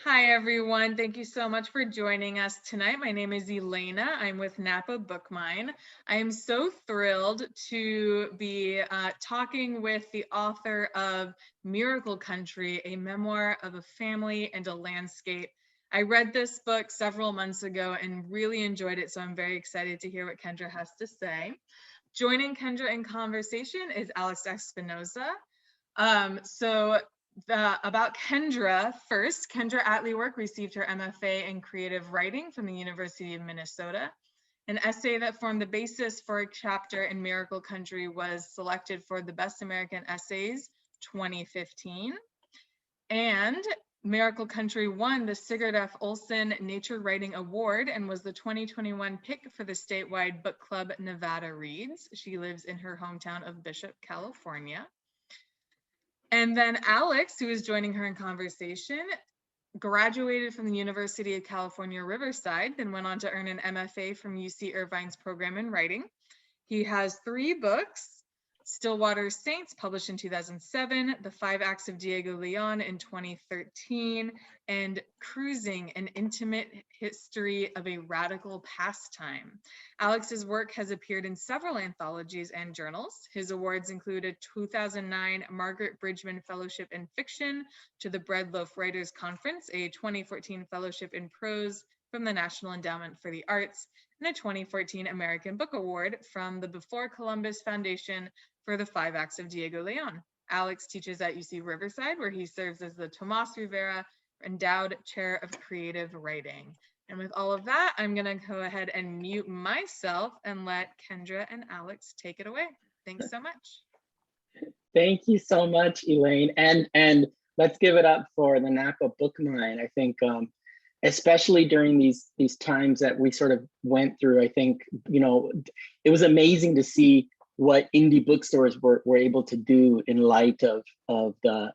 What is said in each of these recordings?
Hi, everyone. Thank you so much for joining us tonight. My name is Elena. I'm with Napa Book Mine. I am so thrilled to be talking with the author of Miracle Country, a memoir of a family and a landscape. I read this book several months ago and really enjoyed it, so I'm very excited to hear what Kendra has to say. Joining Kendra in conversation is Alex Espinoza. About Kendra first, Kendra Atleework received her MFA in creative writing from the University of Minnesota. An essay that formed the basis for a chapter in Miracle Country was selected for the Best American Essays 2015. And Miracle Country won the Sigurd F. Olson Nature Writing Award and was the 2021 pick for the statewide book club Nevada Reads. She lives in her hometown of Bishop, California. And then Alex, who is joining her in conversation, graduated from the University of California, Riverside, then went on to earn an MFA from UC Irvine's program in writing. He has 3 books: Stillwater Saints, published in 2007, The 5 Acts of Diego Leon in 2013, and Cruising, an intimate history of a radical pastime. Alex's work has appeared in several anthologies and journals. His awards include a 2009 Margaret Bridgman Fellowship in Fiction to the Breadloaf Writers Conference, a 2014 Fellowship in Prose from the National Endowment for the Arts, and a 2014 American Book Award from the Before Columbus Foundation for the 5 Acts of Diego Leon. Alex teaches at UC Riverside, where he serves as the Tomas Rivera Endowed Chair of Creative Writing. And with all of that, I'm going to go ahead and mute myself and let Kendra and Alex take it away. Thanks so much. Thank you so much, Elaine. And let's give it up for the Napa Book Mine. I think, especially during these times that we sort of went through, I think, it was amazing to see what indie bookstores were able to do in light of the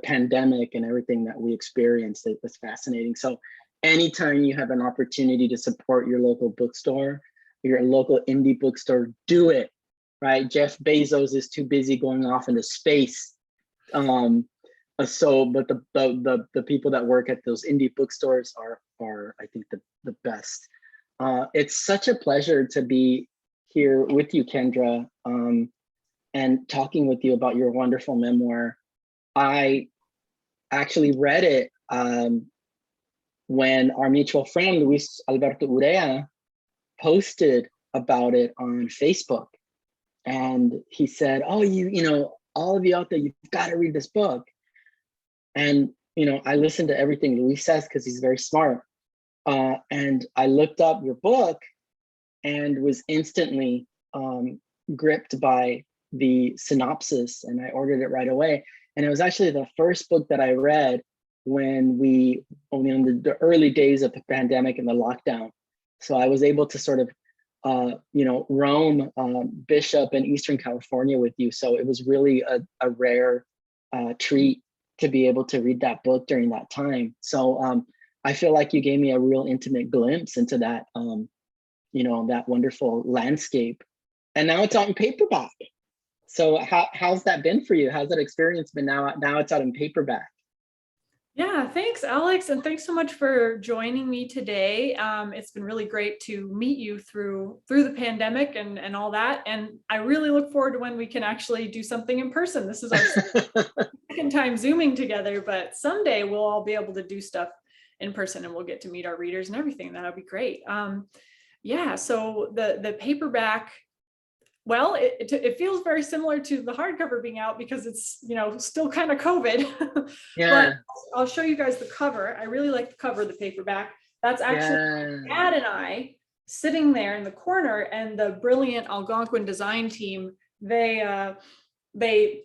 pandemic and everything that we experienced. It was fascinating. So anytime you have an opportunity to support your local bookstore, your local indie bookstore, do it, right? Jeff Bezos is too busy going off into space. But the people that work at those indie bookstores are I think the best. It's such a pleasure to be here with you, Kendra, and talking with you about your wonderful memoir. I actually read it when our mutual friend Luis Alberto Urea posted about it on Facebook, and he said, "Oh, all of you out there, you've got to read this book." And I listened to everything Luis says because he's very smart. And I looked up your book and was instantly gripped by the synopsis, and I ordered it right away. And it was actually the first book that I read when in the early days of the pandemic and the lockdown. So I was able to sort of, roam Bishop and Eastern California with you. So it was really a rare treat to be able to read that book during that time. So I feel like you gave me a real intimate glimpse into that, that wonderful landscape. And now it's out in paperback. So how's that been for you? How's that experience been now it's out in paperback? Yeah, thanks, Alex. And thanks so much for joining me today. It's been really great to meet you through the pandemic and all that. And I really look forward to when we can actually do something in person. This is our second time Zooming together, but someday we'll all be able to do stuff in person and we'll get to meet our readers and everything. That'll be great. Yeah, so the paperback, well, it feels very similar to the hardcover being out because it's, still kind of COVID. Yeah. But I'll show you guys the cover. I really like the cover of the paperback. That's actually Dad and I sitting there in the corner, and the brilliant Algonquin design team, they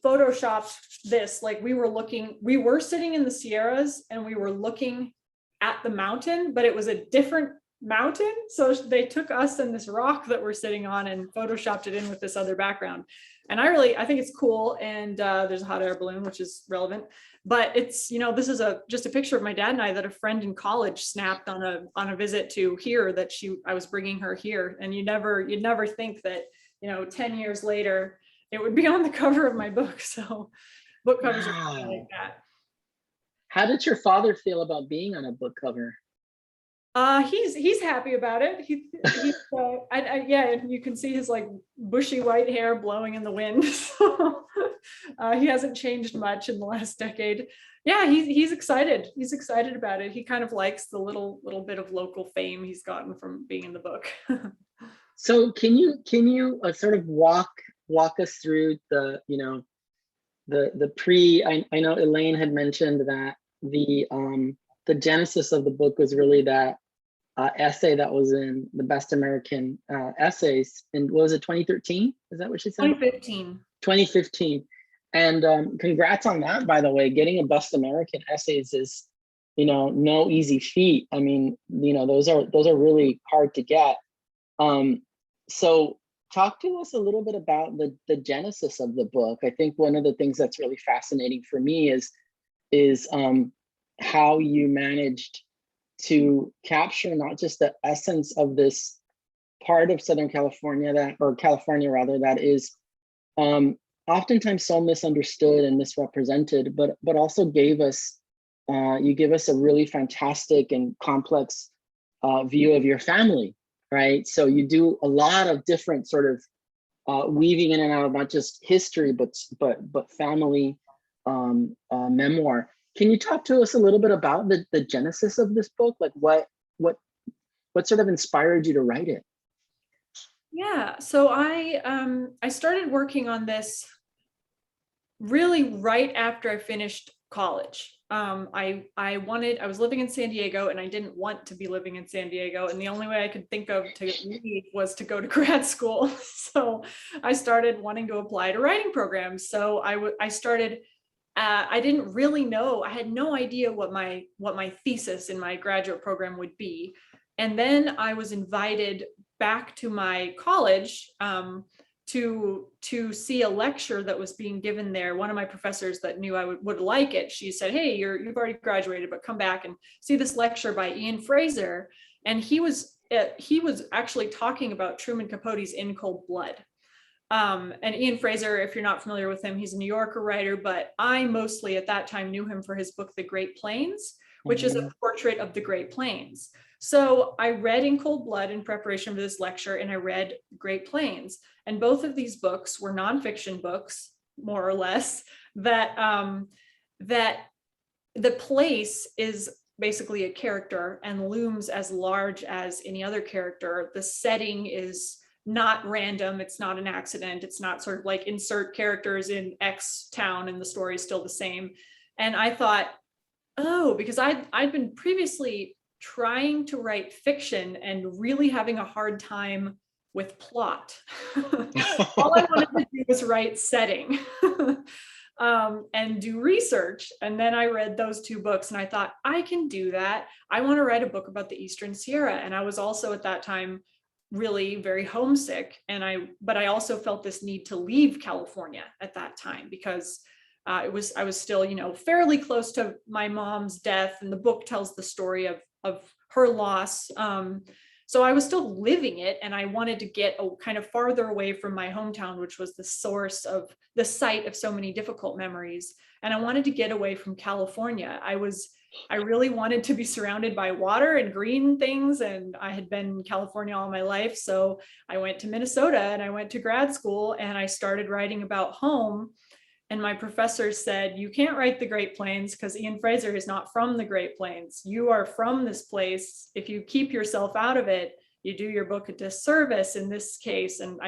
photoshopped this. Like we were sitting in the Sierras and we were looking at the mountain, but it was a different mountain. So they took us and this rock that we're sitting on and photoshopped it in with this other background. And I think it's cool. And there's a hot air balloon, which is relevant, but it's, this is just a picture of my dad and I that a friend in college snapped on a visit to here that I was bringing her here. And you'd never think that, 10 years later, it would be on the cover of my book. So book covers are like that. How did your father feel about being on a book cover? He's happy about it. Yeah, and you can see his like bushy white hair blowing in the wind. So, he hasn't changed much in the last decade. Yeah, he's excited. He's excited about it. He kind of likes the little bit of local fame he's gotten from being in the book. So can you sort of walk us through the, you know, the pre, I know Elaine had mentioned that the genesis of the book was really that essay that was in the Best American Essays, and what was it, 2013? Is that what she said? 2015. 2015. And congrats on that, by the way. Getting a Best American Essays is, you know, no easy feat. I mean, you know, those are really hard to get. So talk to us a little bit about the genesis of the book. I think one of the things that's really fascinating for me is how you managed to capture not just the essence of this part of Southern California California rather, that is oftentimes so misunderstood and misrepresented, but also gave us, you give us a really fantastic and complex view of your family, right? So you do a lot of different sort of weaving in and out of not just history, but family memoir. Can you talk to us a little bit about the genesis of this book? Like what sort of inspired you to write it? Yeah, so I started working on this really right after I finished college. I was living in San Diego, and I didn't want to be living in San Diego, and the only way I could think of to leave was to go to grad school. So I started wanting to apply to writing programs. So I started. I didn't really know. I had no idea what my thesis in my graduate program would be, and then I was invited back to my college to see a lecture that was being given there. One of my professors that knew I would like it, she said, "Hey, you've already graduated, but come back and see this lecture by Ian Fraser." And he was actually talking about Truman Capote's In Cold Blood. And Ian Fraser, if you're not familiar with him, he's a New Yorker writer, but I mostly at that time knew him for his book, The Great Plains, which is a portrait of the Great Plains. So I read In Cold Blood in preparation for this lecture, and I read Great Plains. And both of these books were nonfiction books, more or less, that the place is basically a character and looms as large as any other character. The setting is not random. It's not an accident. It's not sort of like insert characters in X town and the story is still the same. And I thought, oh, because I'd been previously trying to write fiction and really having a hard time with plot. All I wanted to do was write setting and do research. And then I read those two books and I thought, I can do that. I want to write a book about the Eastern Sierra. And I was also at that time really very homesick. But I also felt this need to leave California at that time because I was still, you know, fairly close to my mom's death, and the book tells the story of her loss. So I was still living it, and I wanted to get kind of farther away from my hometown, which was the site of so many difficult memories. And I wanted to get away from California. I really wanted to be surrounded by water and green things, and I had been in California all my life. So I went to Minnesota and I went to grad school, and I started writing about home. And my professor said, "You can't write the Great Plains because Ian Fraser is not from the Great Plains. You are from this place. If you keep yourself out of it, you do your book a disservice in this case." And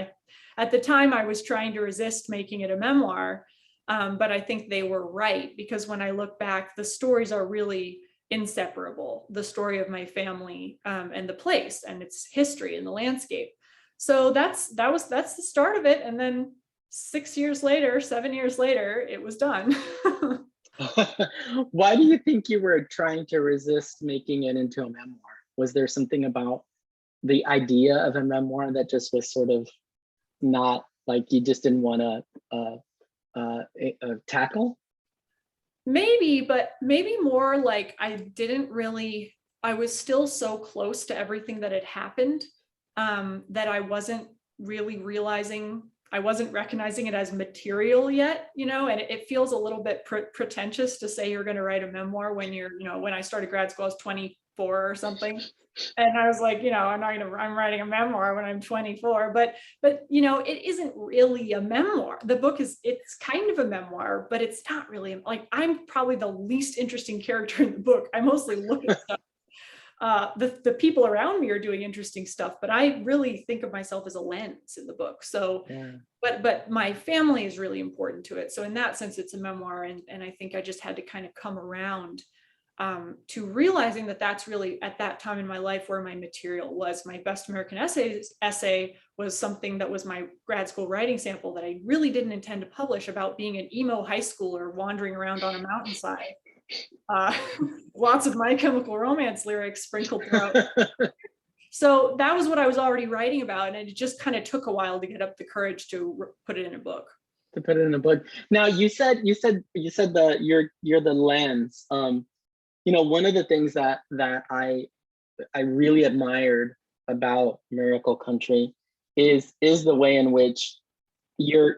at the time, I was trying to resist making it a memoir, but I think they were right, because when I look back, the stories are really inseparable. The story of my family and the place and its history and the landscape. So that's the start of it. And then 7 years later, it was done. Why do you think you were trying to resist making it into a memoir? Was there something about the idea of a memoir that just was sort of not, like, you just didn't want to tackle? Maybe, but maybe more like I was still so close to everything that had happened that I wasn't really realizing I wasn't recognizing it as material yet, you know, and it feels a little bit pretentious to say you're going to write a memoir when you're, you know, when I started grad school, I was 24 or something. And I was like, you know, I'm writing a memoir when I'm 24, but, you know, it isn't really a memoir. The book it's kind of a memoir, but it's not really, like, I'm probably the least interesting character in the book. I mostly look at stuff. The people around me are doing interesting stuff, but I really think of myself as a lens in the book. So, Yeah. but my family is really important to it. So in that sense, it's a memoir. And I think I just had to kind of come around to realizing that that's really at that time in my life where my material was. My Best American essay was something that was my grad school writing sample that I really didn't intend to publish, about being an emo high schooler wandering around on a mountainside. Lots of My Chemical Romance lyrics sprinkled throughout. So that was what I was already writing about, and it just kind of took a while to get up the courage to put it in a book. To put it in a book. Now you said that you're the lens. You know, one of the things that I really admired about Miracle Country is the way in which you're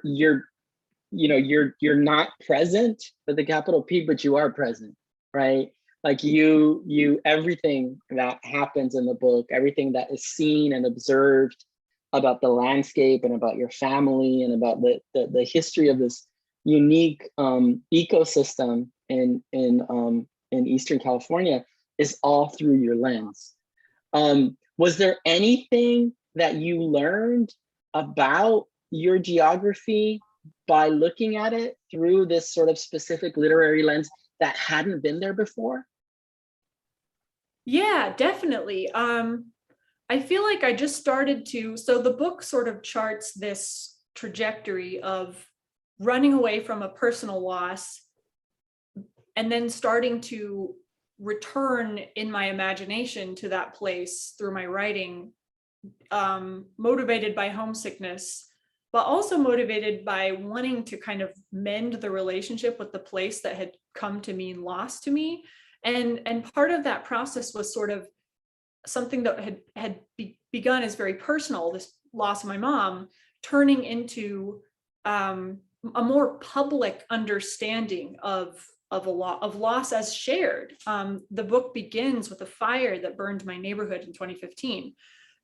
not present with the capital P, but you are present, right? Like you everything that happens in the book, everything that is seen and observed about the landscape and about your family and about the history of this unique ecosystem in Eastern California is all through your lens. Was there anything that you learned about your geography by looking at it through this sort of specific literary lens that hadn't been there before? Yeah, definitely. I feel like I just started to, so the book sort of charts this trajectory of running away from a personal loss and then starting to return in my imagination to that place through my writing, motivated by homesickness, but also motivated by wanting to kind of mend the relationship with the place that had come to mean loss to me. And part of that process was sort of something that had begun as very personal, this loss of my mom, turning into a more public understanding of loss as shared. The book begins with a fire that burned my neighborhood in 2015.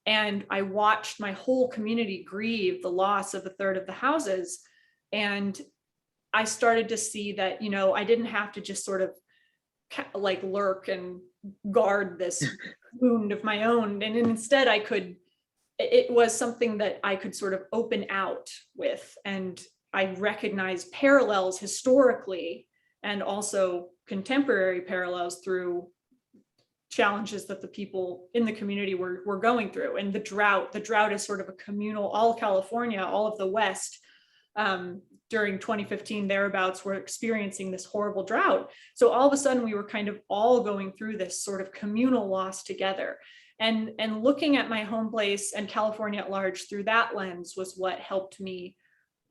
And I watched my whole community grieve the loss of a third of the houses. And I started to see that, you know, I didn't have to just sort of like lurk and guard this wound of my own. And instead it was something that I could sort of open out with. And I recognized parallels historically and also contemporary parallels through challenges that the people in the community were going through. And the drought is sort of a communal, all California, all of the West, during 2015 thereabouts, were experiencing this horrible drought. So all of a sudden we were kind of all going through this sort of communal loss together. And looking at my home place and California at large through that lens was what helped me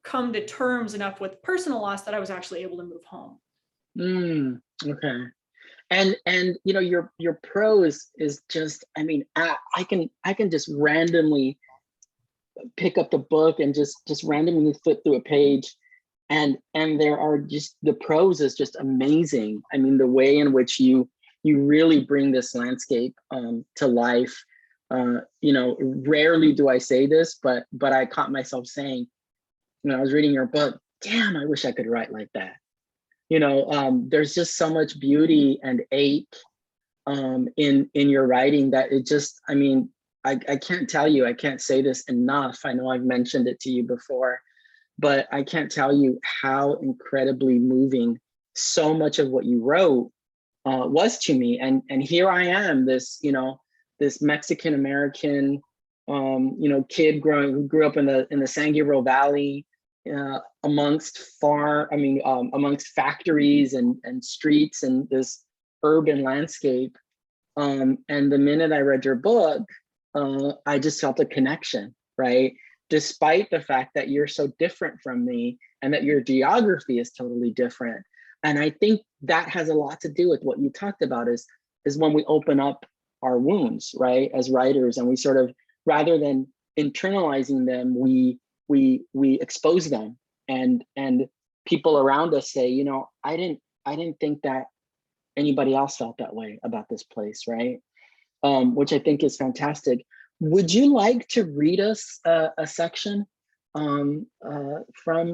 come to terms enough with personal loss that I was actually able to move home. Okay. And you know, your prose is just, I mean, I can just randomly pick up the book and just randomly flip through a page, and there are just, the prose is just amazing. I mean, the way in which you really bring this landscape to life. You know, rarely do I say this, but I caught myself saying, when I was reading your book, damn, I wish I could write like that. You know, there's just so much beauty and ache in your writing that it just, I mean, I can't tell you, I can't say this enough. I know I've mentioned it to you before, but I can't tell you how incredibly moving so much of what you wrote was to me. And here I am, this, you know, this Mexican American, you know, kid who grew up in the San Gabriel Valley, amongst factories and streets and this urban landscape. And the minute I read your book, I just felt a connection, right? Despite the fact that you're so different from me and that your geography is totally different. And I think that has a lot to do with what you talked about is when we open up our wounds, right? As writers, and we sort of, rather than internalizing them, we we expose them, and people around us say, you know, I didn't think that anybody else felt that way about this place, right? Which I think is fantastic. Would you like to read us a section from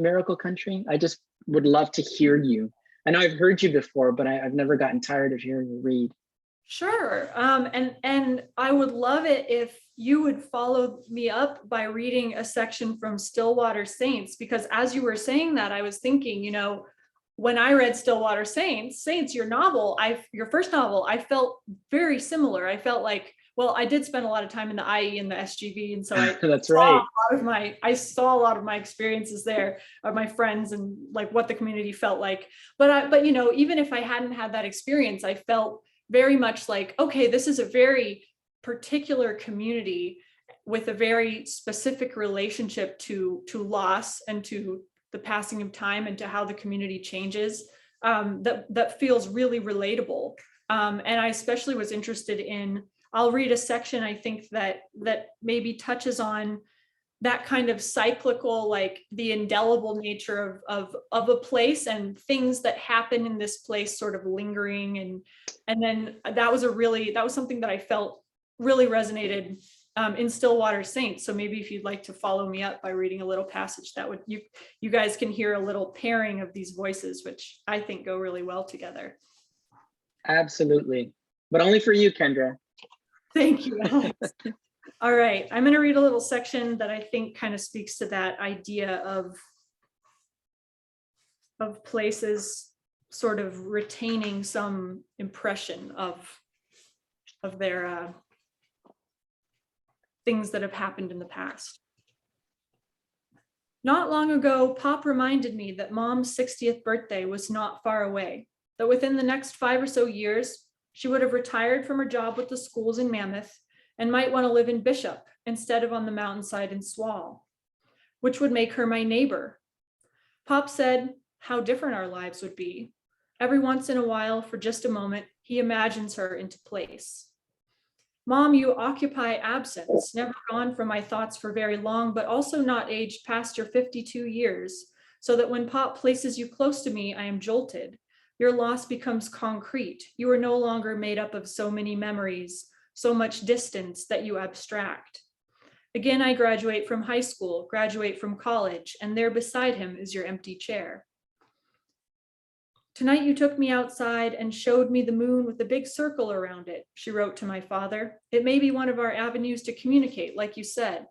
Miracle Country? I just would love to hear you. I know I've heard you before, but I've never gotten tired of hearing you read. Sure. And I would love it if you would follow me up by reading a section from Stillwater Saints, because as you were saying that, I was thinking, you know, when I read Stillwater Saints, your novel, your first novel, I felt very similar. I felt like, well, I did spend a lot of time in the IE and the SGV, and so I That's saw right. I saw a lot of my experiences there, of my friends, and like what the community felt like. But you know, even if I hadn't had that experience, I felt very much like, okay, this is a very particular community with a very specific relationship to loss and to the passing of time and to how the community changes, that feels really relatable. And I especially was interested in, I'll read a section I think that maybe touches on that kind of cyclical, like the indelible nature of a place and things that happen in this place sort of lingering. And then that was something that I felt really resonated in Stillwater Saints. So maybe if you'd like to follow me up by reading a little passage, that would, you guys can hear a little pairing of these voices, which I think go really well together. Absolutely, but only for you, Kendra. Thank you, Alex. All right, I'm going to read a little section that I think kind of speaks to that idea of places sort of retaining some impression of their things that have happened in the past. Not long ago, Pop reminded me that Mom's 60th birthday was not far away, that within the next 5 or so years, she would have retired from her job with the schools in Mammoth and might want to live in Bishop instead of on the mountainside in Swall, which would make her my neighbor. Pop said how different our lives would be. Every once in a while, for just a moment, he imagines her into place. Mom, you occupy absence, never gone from my thoughts for very long, but also not aged past your 52 years, so that when Pop places you close to me, I am jolted. Your loss becomes concrete. You are no longer made up of so many memories, so much distance that you abstract. Again, I graduate from high school, graduate from college, and there beside him is your empty chair. Tonight you took me outside and showed me the moon with a big circle around it, she wrote to my father. It may be one of our avenues to communicate, like you said.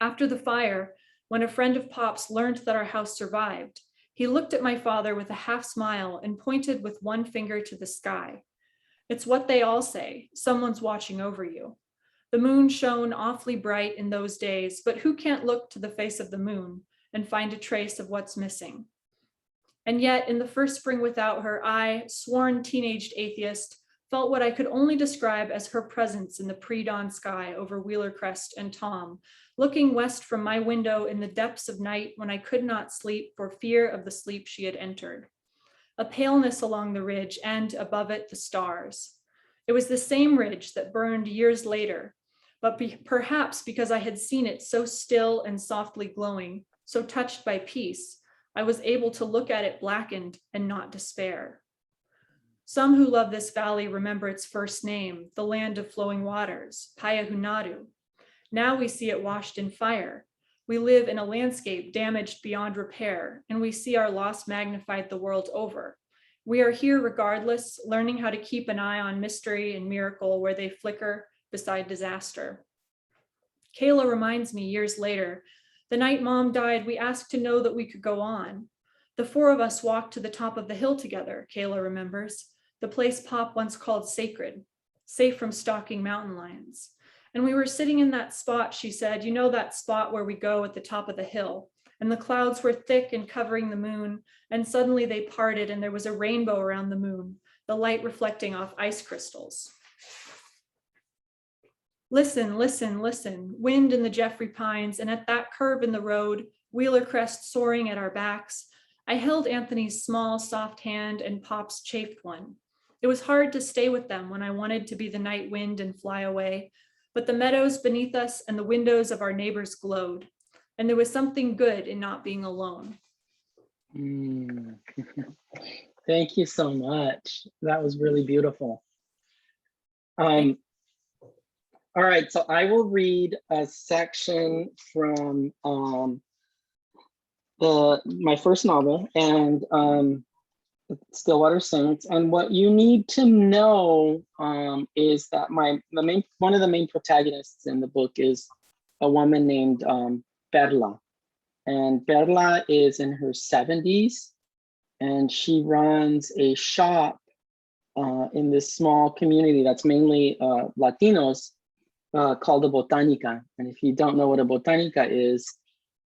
After the fire, when a friend of Pop's learned that our house survived, he looked at my father with a half smile and pointed with one finger to the sky. It's what they all say, someone's watching over you. The moon shone awfully bright in those days, but who can't look to the face of the moon and find a trace of what's missing? And yet, in the first spring without her, I, sworn teenaged atheist, felt what I could only describe as her presence in the pre-dawn sky over Wheeler Crest and Tom, looking west from my window in the depths of night when I could not sleep for fear of the sleep she had entered. A paleness along the ridge and, above it, the stars. It was the same ridge that burned years later, but perhaps because I had seen it so still and softly glowing, so touched by peace, I was able to look at it blackened and not despair. Some who love this valley remember its first name, the land of flowing waters, Payahunadu. Now we see it washed in fire. We live in a landscape damaged beyond repair, and we see our loss magnified the world over. We are here regardless, learning how to keep an eye on mystery and miracle where they flicker beside disaster. Kayla reminds me years later, the night Mom died, we asked to know that we could go on. The 4 of us walked to the top of the hill together, Kayla remembers, the place Pop once called sacred, safe from stalking mountain lions. And we were sitting in that spot, she said, you know that spot where we go at the top of the hill, and the clouds were thick and covering the moon, and suddenly they parted and there was a rainbow around the moon, the light reflecting off ice crystals. Listen, listen, listen, wind in the Jeffrey Pines, and at that curve in the road, Wheeler Crest soaring at our backs, I held Anthony's small, soft hand and Pop's chafed one. It was hard to stay with them when I wanted to be the night wind and fly away, but the meadows beneath us and the windows of our neighbors glowed. And there was something good in not being alone. Thank you so much. That was really beautiful. All right, so I will read a section from my first novel, and Stillwater Saints. And what you need to know is that one of the main protagonists in the book is a woman named Perla. And Perla is in her 70s, and she runs a shop in this small community that's mainly Latinos, called a Botanica. And if you don't know what a Botanica is,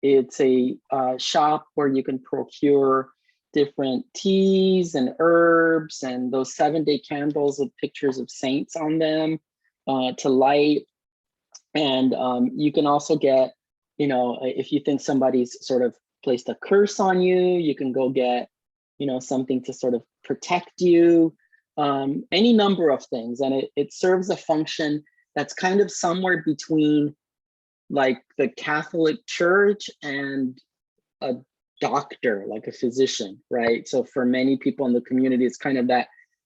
it's a shop where you can procure different teas and herbs and those 7-day candles with pictures of saints on them to light. And you can also get, you know, if you think somebody's sort of placed a curse on you, you can go get, you know, something to sort of protect you, any number of things. And it serves a function that's kind of somewhere between like the Catholic Church and a doctor, like a physician, right? So for many people in the community, it's kind of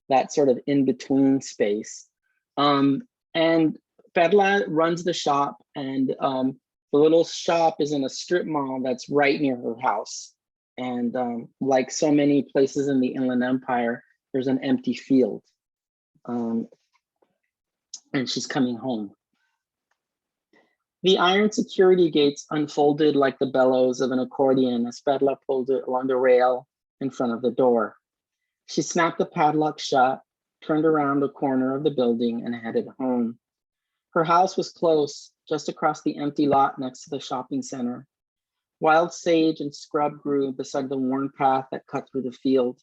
that sort of in-between space. And Perla runs the shop, and the little shop is in a strip mall that's right near her house. And like so many places in the Inland Empire, there's an empty field. And she's coming home. The iron security gates unfolded like the bellows of an accordion as Perla pulled it along the rail in front of the door. She snapped the padlock shut, turned around the corner of the building, and headed home. Her house was close, just across the empty lot next to the shopping center. Wild sage and scrub grew beside the worn path that cut through the field.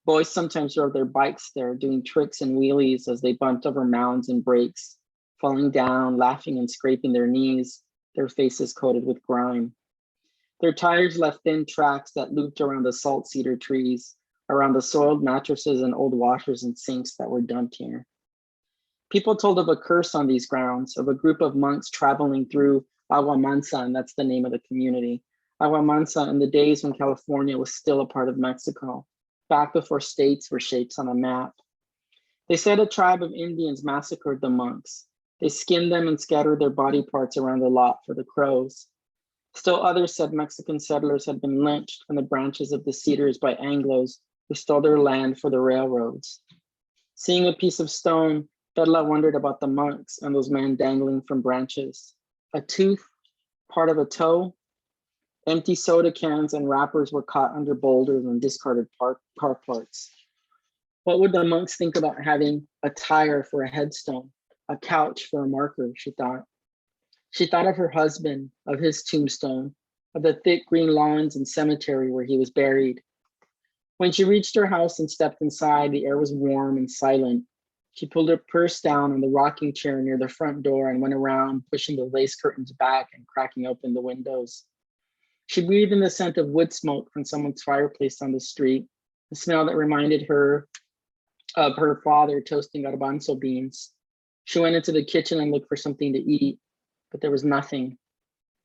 Boys sometimes rode their bikes there, doing tricks and wheelies as they bumped over mounds and breaks, falling down, laughing and scraping their knees, their faces coated with grime. Their tires left thin tracks that looped around the salt cedar trees, around the soiled mattresses and old washers and sinks that were dumped here. People told of a curse on these grounds, of a group of monks traveling through Agua Mansa, and that's the name of the community. Agua Mansa in the days when California was still a part of Mexico, back before states were shapes on a map. They said a tribe of Indians massacred the monks. They skinned them and scattered their body parts around the lot for the crows. Still others said Mexican settlers had been lynched from the branches of the cedars by Anglos who stole their land for the railroads. Seeing a piece of stone, Perla wondered about the monks and those men dangling from branches. A tooth, part of a toe, empty soda cans and wrappers were caught under boulders and discarded car parts. What would the monks think about having a tire for a headstone, a couch for a marker, she thought. She thought of her husband, of his tombstone, of the thick green lawns and cemetery where he was buried. When she reached her house and stepped inside, the air was warm and silent. She pulled her purse down on the rocking chair near the front door and went around, pushing the lace curtains back and cracking open the windows. She breathed in the scent of wood smoke from someone's fireplace on the street, a smell that reminded her of her father toasting garbanzo beans. She went into the kitchen and looked for something to eat, but there was nothing.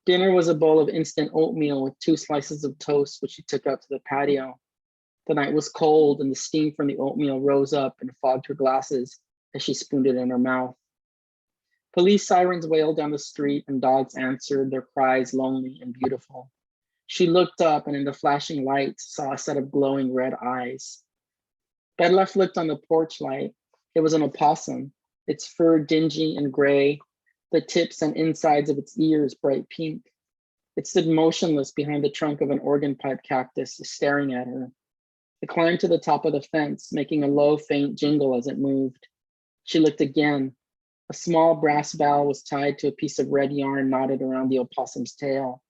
Dinner was a bowl of instant oatmeal with 2 slices of toast, which she took out to the patio. The night was cold and the steam from the oatmeal rose up and fogged her glasses as she spooned it in her mouth. Police sirens wailed down the street and dogs answered their cries lonely and beautiful. She looked up and in the flashing lights saw a set of glowing red eyes. Perla flicked on the porch light. It was an opossum, its fur dingy and gray, the tips and insides of its ears bright pink. It stood motionless behind the trunk of an organ pipe cactus, staring at her. It climbed to the top of the fence, making a low, faint jingle as it moved. She looked again. A small brass bell was tied to a piece of red yarn knotted around the opossum's tail.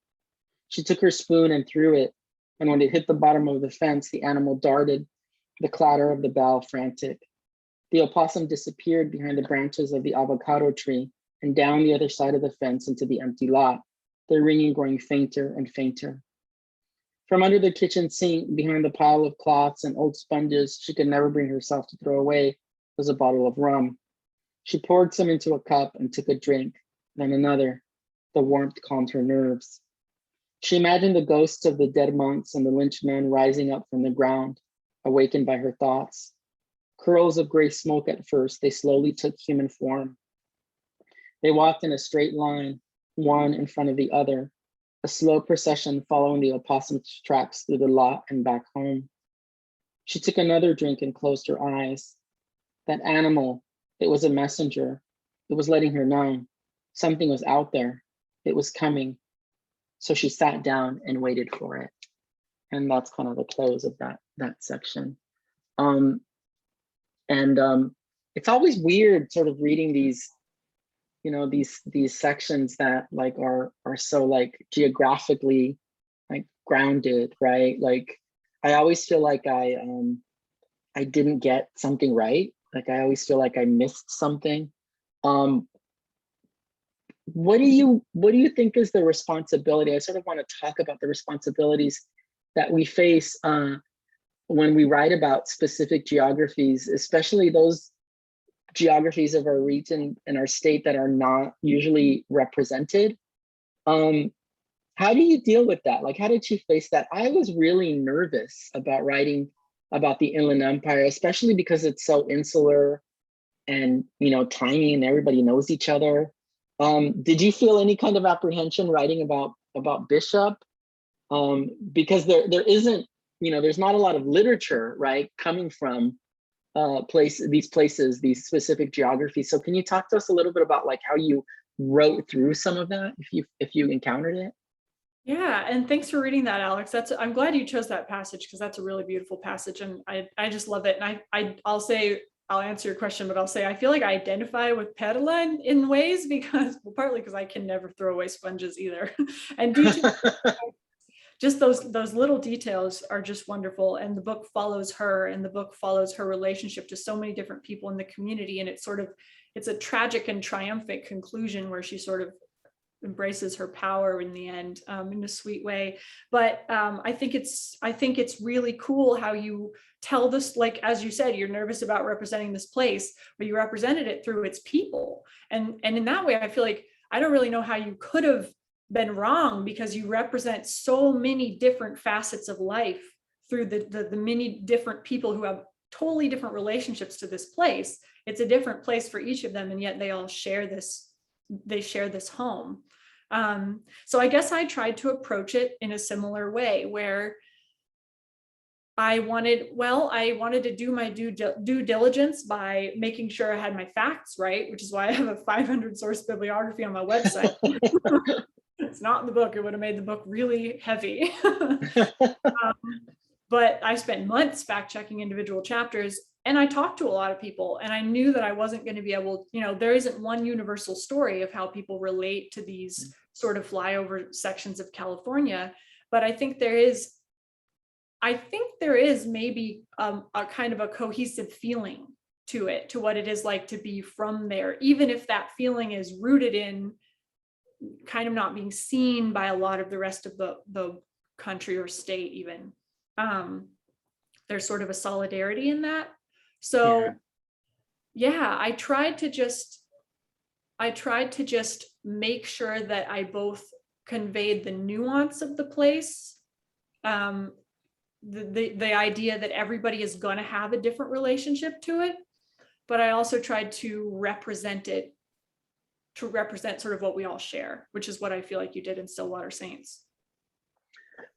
She took her spoon and threw it, and when it hit the bottom of the fence, the animal darted, the clatter of the bell frantic. The opossum disappeared behind the branches of the avocado tree and down the other side of the fence into the empty lot, the ringing growing fainter and fainter. From under the kitchen sink, behind the pile of cloths and old sponges she could never bring herself to throw away, was a bottle of rum. She poured some into a cup and took a drink, then another. The warmth calmed her nerves. She imagined the ghosts of the dead monks and the lynched men rising up from the ground, awakened by her thoughts. Curls of gray smoke at first, they slowly took human form. They walked in a straight line, one in front of the other, a slow procession following the opossum's tracks through the lot and back home. She took another drink and closed her eyes. That animal, it was a messenger. It was letting her know something was out there. It was coming. So she sat down and waited for it. And that's kind of the close of that section. It's always weird sort of reading these, you know, these sections that like are so like geographically like grounded, right? Like I always feel like I didn't get something right. Like I always feel like I missed something. What do you think is the responsibility? I sort of want to talk about the responsibilities that we face when we write about specific geographies, especially those geographies of our region and our state that are not usually represented. How do you deal with that? Like, how did you face that? I was really nervous about writing about the Inland Empire, especially because it's so insular and, you know, tiny and everybody knows each other. Did you feel any kind of apprehension writing about Bishop? Because there isn't, you know, there's not a lot of literature, right, coming from these places, these specific geographies. So can you talk to us a little bit about like how you wrote through some of that, if you encountered it? Yeah, and thanks for reading that, Alex. I'm glad you chose that passage because that's a really beautiful passage, and I just love it. And I'll answer your question, but I'll say I feel like I identify with Perla in ways because, well, partly because I can never throw away sponges either, and just those little details are just wonderful. And the book follows her, and the book follows her relationship to so many different people in the community, and it's a tragic and triumphant conclusion where she sort of embraces her power in the end, in a sweet way. But I think it's really cool how you tell this, like, as you said, you're nervous about representing this place, but you represented it through its people. And in that way, I feel like I don't really know how you could have been wrong, because you represent so many different facets of life through the many different people who have totally different relationships to this place. It's a different place for each of them, and yet they all share this home. So I guess I tried to approach it in a similar way, where I wanted to do my due diligence by making sure I had my facts right, which is why I have a 500 source bibliography on my website. It's not in the book. It would have made the book really heavy. But I spent months fact checking individual chapters, and I talked to a lot of people, and I knew that I wasn't going to be able, you know, there isn't one universal story of how people relate to these sort of flyover sections of California. But I think there is maybe a kind of a cohesive feeling to it, to what it is like to be from there, even if that feeling is rooted in kind of not being seen by a lot of the rest of the country or state even. There's sort of a solidarity in that. So yeah, I tried to just make sure that I both conveyed the nuance of the place, the idea that everybody is going to have a different relationship to it, but I also tried to represent sort of what we all share, which is what I feel like you did in Stillwater Saints.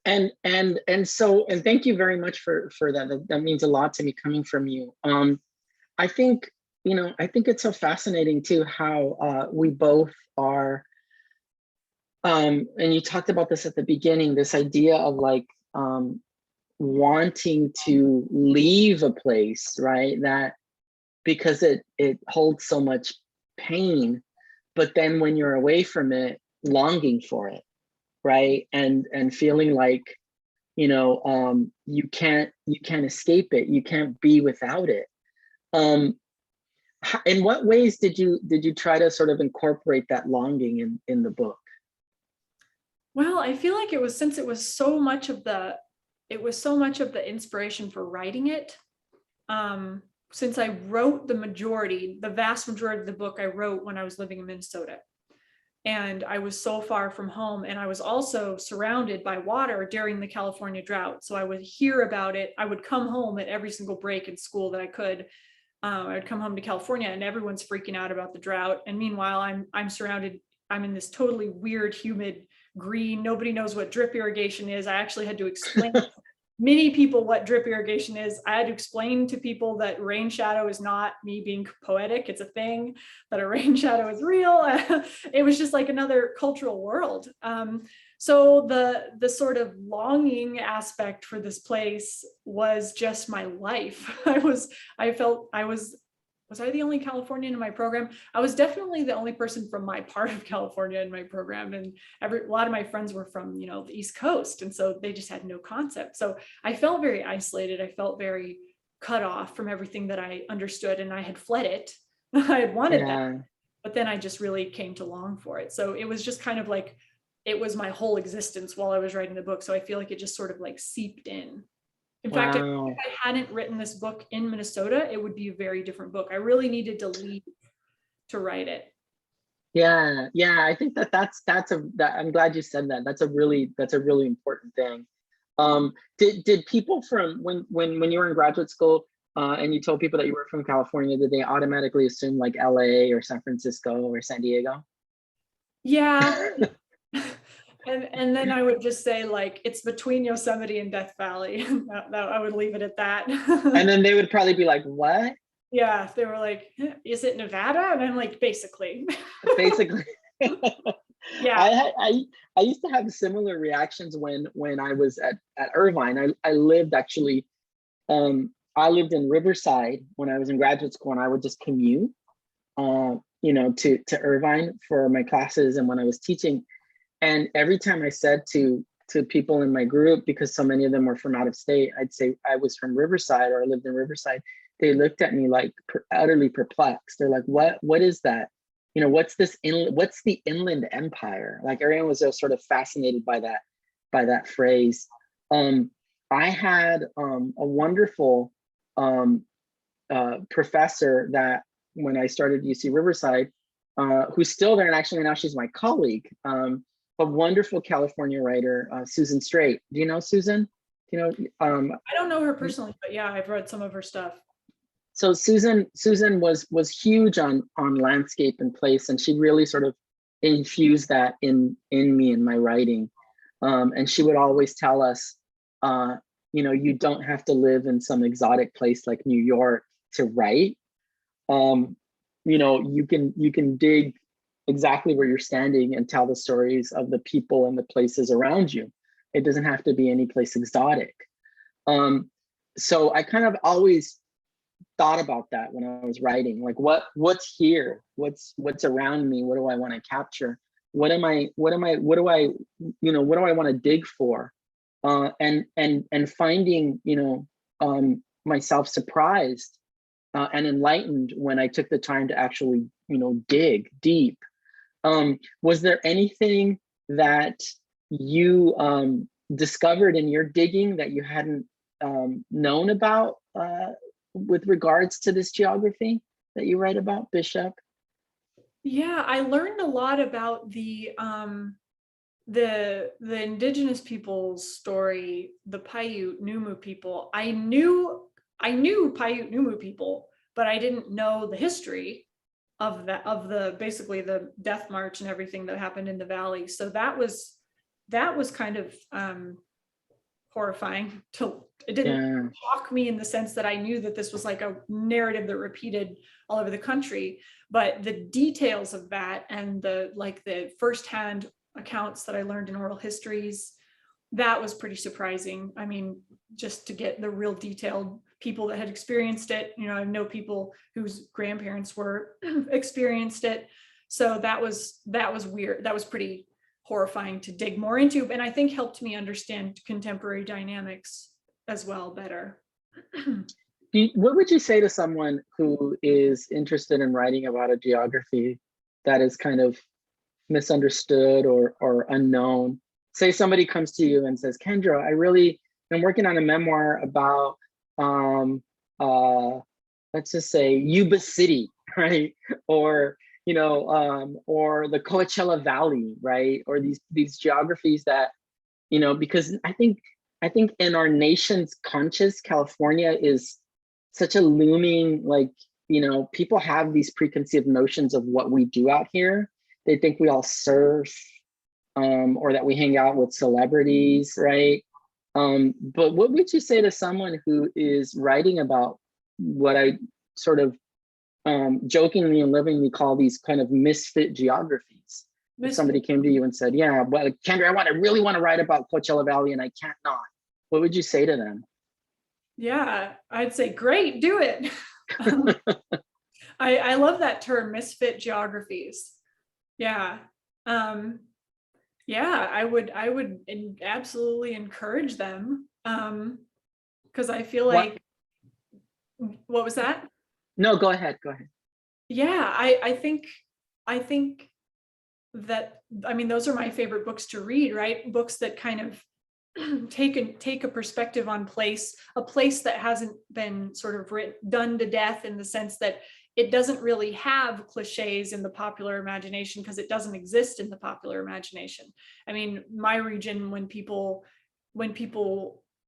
And thank you very much for that. That means a lot to me coming from you. I think it's so fascinating too how we both are, and you talked about this at the beginning, this idea of like wanting to leave a place, right? That because it holds so much pain, but then when you're away from it, longing for it, right? And feeling like, you know, you can't escape it, you can't be without it. In what ways did you try to sort of incorporate that longing in the book? Well, I feel like it was so much of the inspiration for writing it. Since I wrote the vast majority of the book I wrote when I was living in Minnesota. And I was so far from home, and I was also surrounded by water during the California drought. So I would hear about it. I would come home at every single break in school that I could. I would come home to California, and everyone's freaking out about the drought. And meanwhile, I'm surrounded. I'm in this totally weird, humid green. Nobody knows what drip irrigation is. I actually had to explain many people what drip irrigation is. I had to explain to people that rain shadow is not me being poetic. It's a thing, that a rain shadow is real. It was just like another cultural world. So the sort of longing aspect for this place was just my life. Was I the only Californian in my program? I was definitely the only person from my part of California in my program. And a lot of my friends were from, the East Coast. And so they just had no concept. So I felt very isolated. I felt very cut off from everything that I understood, and I had fled it. I had wanted that, but then I just really came to long for it. So it was just kind of like, it was my whole existence while I was writing the book. So I feel like it just sort of like seeped in. In fact, if I hadn't written this book in Minnesota, it would be a very different book. I really needed to leave to write it. Yeah, I think I'm glad you said that. That's a really important thing. Did people from when you were in graduate school and you told people that you were from California, did they automatically assume like LA or San Francisco or San Diego? Yeah. And then I would just say, like, it's between Yosemite and Death Valley. I would leave it at that. And then they would probably be like, what? Yeah, they were like, is it Nevada? And I'm like, basically. Basically. Yeah. I used to have similar reactions when I was at Irvine. I lived actually, I lived in Riverside when I was in graduate school, and I would just commute, to Irvine for my classes and when I was teaching. And every time I said to people in my group, because so many of them were from out of state, I'd say I was from Riverside or I lived in Riverside. They looked at me like utterly perplexed. They're like, what is that? What's the Inland Empire? Like, everyone was just sort of fascinated by that phrase. I had a wonderful professor that when I started UC Riverside, who's still there, and actually now she's my colleague, a wonderful California writer, Susan Strayed. Do you know Susan? I don't know her personally, but yeah, I've read some of her stuff. So Susan was huge on landscape and place, and she really sort of infused that in me in my writing. And she would always tell us, you don't have to live in some exotic place like New York to write. You can dig exactly where you're standing and tell the stories of the people and the places around you. It doesn't have to be any place exotic. So I kind of always thought about that when I was writing, like what's here, what's around me, what do I want to capture, what do I want to dig for, and finding myself surprised and enlightened when I took the time to actually dig deep. Was there anything that you discovered in your digging that you hadn't known about with regards to this geography that you write about, Bishop? Yeah, I learned a lot about the indigenous people's story, the Paiute Numu people. I knew Paiute Numu people, but I didn't know the history of basically the death march and everything that happened in the valley. So that was kind of horrifying. It didn't shock me in the sense that I knew that this was like a narrative that repeated all over the country, but the details of that and the firsthand accounts that I learned in oral histories, that was pretty surprising. I mean, just to get the real detailed people that had experienced it. I know people whose grandparents were experienced it. So that was weird. That was pretty horrifying to dig more into, and I think helped me understand contemporary dynamics as well better. What would you say to someone who is interested in writing about a geography that is kind of misunderstood or unknown? Say somebody comes to you and says, Kendra, I'm working on a memoir about let's just say Yuba City, right? Or or the Coachella Valley, right? Or these geographies that, because I think in our nation's conscious, California is such a looming, like, people have these preconceived notions of what we do out here. They think we all surf, or that we hang out with celebrities, right? But what would you say to someone who is writing about what I sort of jokingly and lovingly call these kind of misfit geographies? If somebody came to you and said, yeah, well, Kendra, I really want to write about Coachella Valley and I can't not. What would you say to them? Yeah, I'd say, great, do it. I love that term, misfit geographies. Yeah. Yeah, I would absolutely encourage them. Because I feel like, what was that? No, go ahead. Yeah, I think that, I mean, those are my favorite books to read, right? Books that kind of take a perspective on a place that hasn't been sort of done to death, in the sense that it doesn't really have cliches in the popular imagination, because it doesn't exist in the popular imagination. I mean, my region, when people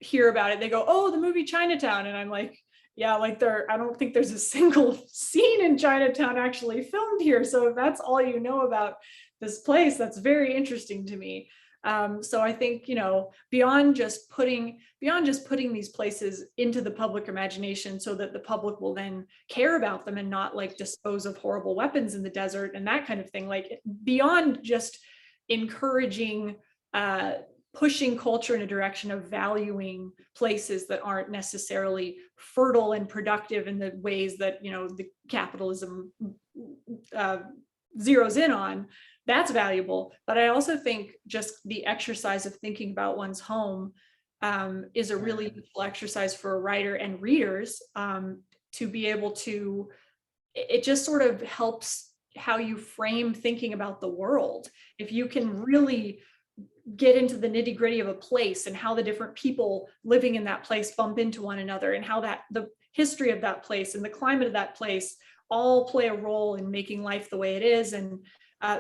hear about it, they go, oh, the movie Chinatown. And I'm like, yeah, like I don't think there's a single scene in Chinatown actually filmed here. So if that's all you know about this place, that's very interesting to me. So I think, beyond just putting these places into the public imagination so that the public will then care about them and not like dispose of horrible weapons in the desert and that kind of thing, like beyond just encouraging, pushing culture in a direction of valuing places that aren't necessarily fertile and productive in the ways that, the capitalism zeroes in on. That's valuable. But I also think just the exercise of thinking about one's home is a really useful exercise for a writer and readers, to be able to, it just sort of helps how you frame thinking about the world. If you can really get into the nitty gritty of a place and how the different people living in that place bump into one another, and how the history of that place and the climate of that place all play a role in making life the way it is. And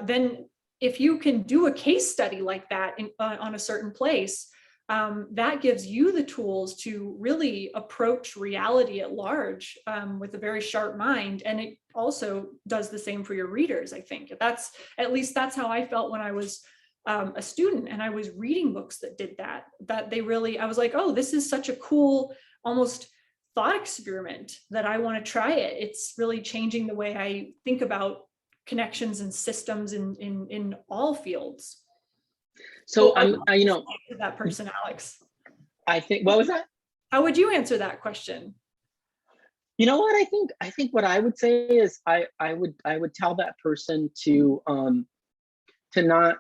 then if you can do a case study like that on a certain place, that gives you the tools to really approach reality at large with a very sharp mind. And it also does the same for your readers, I think. At least that's how I felt when I was a student and I was reading books that did that I was like, oh, this is such a cool, almost thought experiment that I want to try it. It's really changing the way I think about connections and systems in all fields. So that person, Alex. I think, what was that? How would you answer that question? You know what, I think what I would say is I would tell that person to not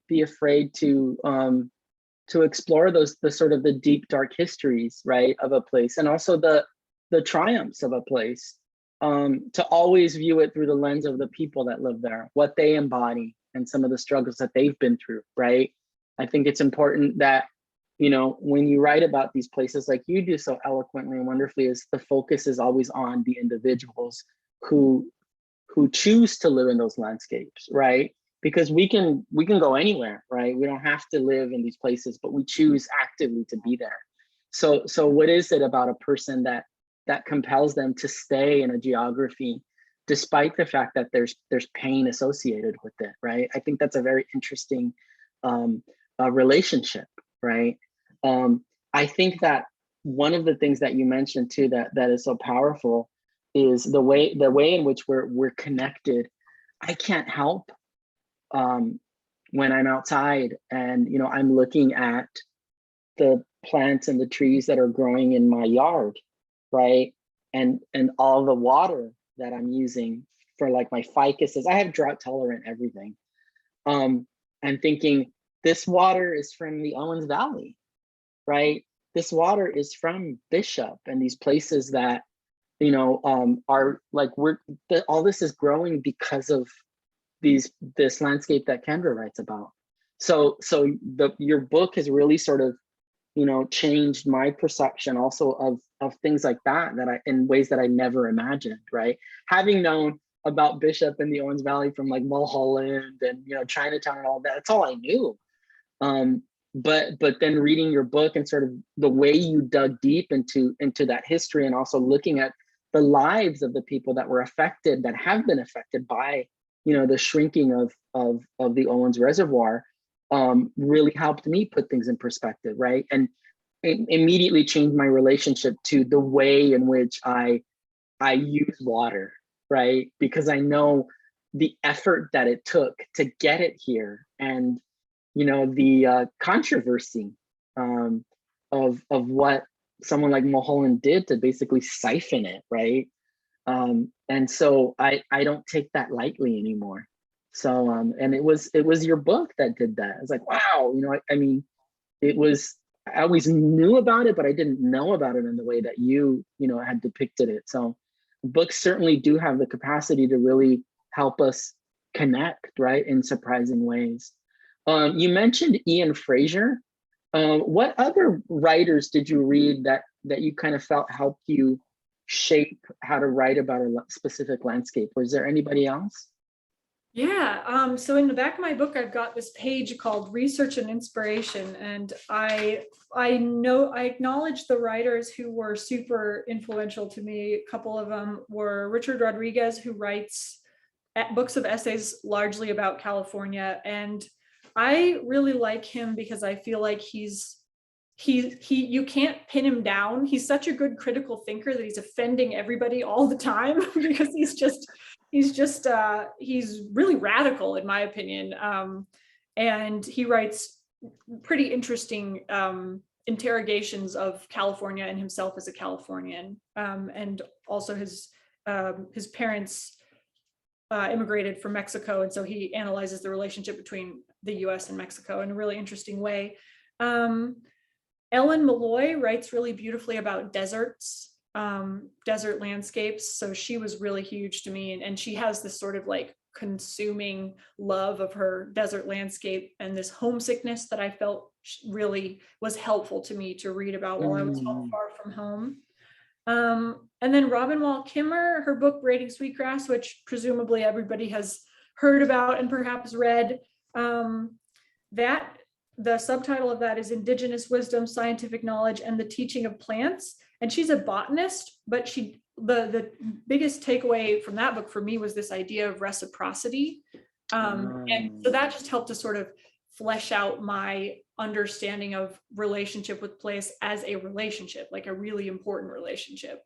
be afraid to explore the sort of the deep, dark histories, right, of a place, and also the triumphs of a place. To always view it through the lens of the people that live there, what they embody, and some of the struggles that they've been through, right? I think it's important that, when you write about these places like you do so eloquently and wonderfully, is the focus is always on the individuals who choose to live in those landscapes, right? Because we can go anywhere, right? We don't have to live in these places, but we choose actively to be there. So what is it about a person that compels them to stay in a geography, despite the fact that there's pain associated with it, right? I think that's a very interesting relationship, right? I think that one of the things that you mentioned too that is so powerful is the way in which we're connected. I can't help when I'm outside and I'm looking at the plants and the trees that are growing in my yard, right? And all the water that I'm using for like my ficuses. I have drought tolerant everything. I'm thinking this water is from the Owens Valley, right? This water is from Bishop and these places that, are like all this is growing because of this landscape that Kendra writes about. So your book has really sort of changed my perception also of things like that in ways that I never imagined, right? Having known about Bishop and the Owens Valley from like Mulholland and, you know, Chinatown and all that. That's all I knew. But then reading your book and sort of the way you dug deep into that history, and also looking at the lives of the people that were affected, that have been affected by, you know, the shrinking of the Owens Reservoir, really helped me put things in perspective, right? And it immediately changed my relationship to the way in which I use water, right? Because I know the effort that it took to get it here, and, you know, the controversy of what someone like Mulholland did to basically siphon it, right? And so I don't take that lightly anymore. So and it was your book that did that. It's like, wow, you know, I mean, I always knew about it, but I didn't know about it in the way that you know, had depicted it. So books certainly do have the capacity to really help us connect, right, in surprising ways. You mentioned Ian Fraser. What other writers did you read that you kind of felt helped you shape how to write about a specific landscape? Was there anybody else? Yeah, so in the back of my book, I've got this page called Research and Inspiration, and I acknowledge the writers who were super influential to me. A couple of them were Richard Rodriguez, who writes books of essays largely about California, and I really like him because I feel like you can't pin him down. He's such a good critical thinker that he's offending everybody all the time because he's really radical, in my opinion. And he writes pretty interesting interrogations of California and himself as a Californian. And also his parents immigrated from Mexico, and so he analyzes the relationship between the US and Mexico in a really interesting way. Ellen Malloy writes really beautifully about deserts, desert landscapes. So she was really huge to me. And she has this sort of like consuming love of her desert landscape and this homesickness that I felt really was helpful to me to read about while I was far from home. And then Robin Wall Kimmer, her book Braiding Sweetgrass, which presumably everybody has heard about and perhaps read, that the subtitle of that is Indigenous Wisdom, Scientific Knowledge, and the Teaching of Plants. And she's a botanist, but the biggest takeaway from that book for me was this idea of reciprocity. And so that just helped to sort of flesh out my understanding of relationship with place as a relationship, like a really important relationship,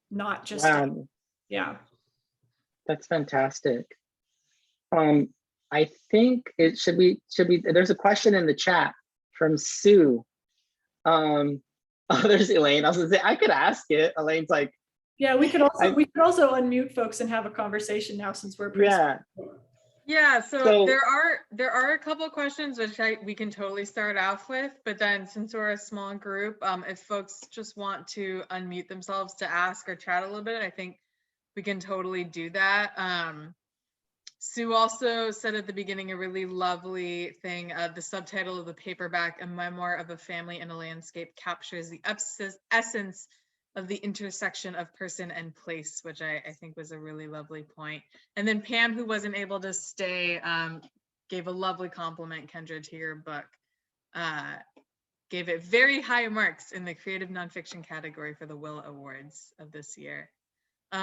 not just, yeah. That's fantastic. I think it should be, there's a question in the chat from Sue. Oh, there's Elaine. I was gonna say, I could ask it. Elaine's like, yeah, we could also unmute folks and have a conversation now since we're yeah. So there are a couple of questions which we can totally start off with, but then since we're a small group, if folks just want to unmute themselves to ask or chat a little bit, I think we can totally do that. Sue also said at the beginning a really lovely thing. The subtitle of the paperback, A Memoir of a Family in a Landscape, captures the essence of the intersection of person and place, which I think was a really lovely point. And then Pam, who wasn't able to stay, gave a lovely compliment, Kendra, to your book. Gave it very high marks in the creative nonfiction category for the Will Awards of this year.